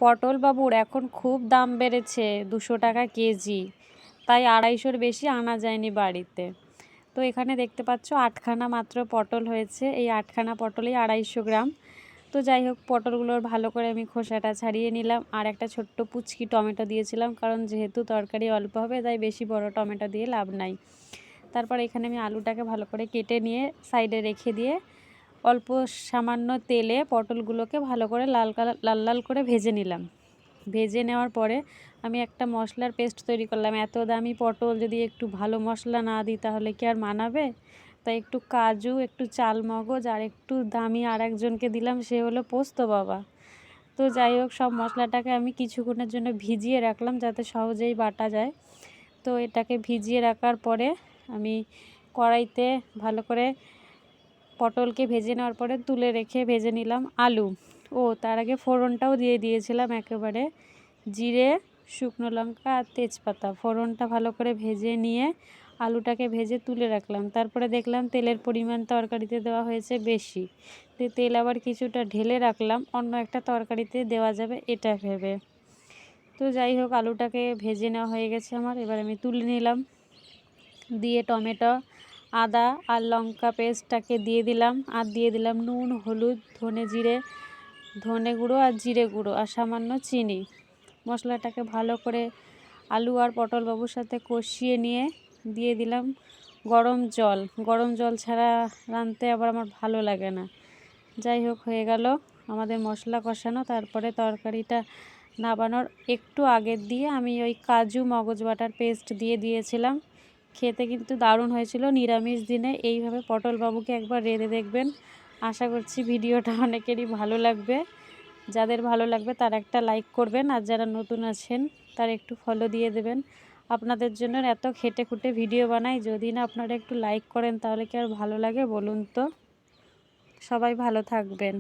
পটল বাবুর এখন খুব দাম বেড়েছে, 200 টাকা কেজি, তাই 250-র বেশি আনা যায়নি বাড়িতে। তো এখানে দেখতে পাচ্ছ 8খানা মাত্র পটল হয়েছে, এই 8খানা পটলেই 250 গ্রাম। তো যাই হোক, পটলগুলোর ভালো করে আমি খোসাটা ছাড়িয়ে নিলাম, আর একটা ছোট্ট পুচকি টমেটো দিয়েছিলাম, কারণ যেহেতু তরকারি অল্প হবে তাই বেশি বড় টমেটো দিয়ে লাভ নাই। তারপর এখানে আমি আলুটাকে ভালো করে কেটে নিয়ে সাইডে রেখে দিয়ে অল্প সামান্য তেলে পটলগুলোকে ভালো করে লাল লাল করে ভেজে নিলাম। ভেজে নেওয়ার পরে আমি একটা মশলার পেস্ট তৈরি করলাম। এত দামি পটল যদি একটু ভালো মশলা না দিই তাহলে কি আর মানাবে? তাই একটু কাজু, একটু চালমগজ আর একটু দামি আর একজনকে দিলাম, সে হলো পোস্ত বাবা। তো যাই হোক, সব মশলাটাকে আমি কিছুক্ষণের জন্য ভিজিয়ে রাখলাম যাতে সহজেই বাটা যায়। তো এটাকে ভিজিয়ে রাখার পরে আমি কড়াইতে ভালো করে পটলকে ভেজে নেওয়ার পরে তুলে রেখে ভেজে নিলাম আলু। তার আগে ফোড়নটাও দিয়ে দিয়েছিলাম একেবারে, জিরে, শুকনো লঙ্কা আর তেজপাতা। ফোড়নটা ভালো করে ভেজে নিয়ে আলুটাকে ভেজে তুলে রাখলাম। তারপরে দেখলাম তেলের পরিমাণ তরকারিতে দেওয়া হয়েছে বেশি, তো তেল আবার কিছুটা ঢেলে রাখলাম, অন্য একটা তরকারিতে দেওয়া যাবে এটা ভেবে। তো যাই হোক, আলুটাকে ভেজে নেওয়া হয়ে গেছে আমার, এবার আমি তুলে নিলাম। দিয়ে টমেটো, আদা আর লঙ্কা পেস্টটাকে দিয়ে দিলাম, আর দিয়ে দিলাম নুন, হলুদ, ধনে গুঁড়ো আর জিরে গুঁড়ো আর সামান্য চিনি। মশলাটাকে ভালো করে আলু আর পটল বাবুর সাথে কষিয়ে নিয়ে দিয়ে দিলাম গরম জল। গরম জল ছাড়া রাঁধতে আবার আমার ভালো লাগে না। যাই হোক, হয়ে গেল আমাদের মশলা কষানো। তারপরে তরকারিটা নামানোর একটু আগের দিয়ে আমি ওই কাজু মগজ বাটার পেস্ট দিয়ে দিয়েছিলাম। খেতে কিন্তু দারুণ হয়েছিল। নিরামিষ দিনে এইভাবে পটল বাবুকে একবার রেঁধে দেখবেন, আশা করছি ভিডিওটা অনেকেরই ভালো লাগবে। যাদের ভালো লাগবে তারা একটা লাইক করবেন, আর যারা নতুন আছেন তারা একটু ফলো দিয়ে দেবেন। আপনাদের জন্য এত খেটে খুঁটে ভিডিও বানাই, যদি না আপনারা একটু লাইক করেন তাহলে কি আর ভালো লাগে বলুন তো? সবাই ভালো থাকবেন।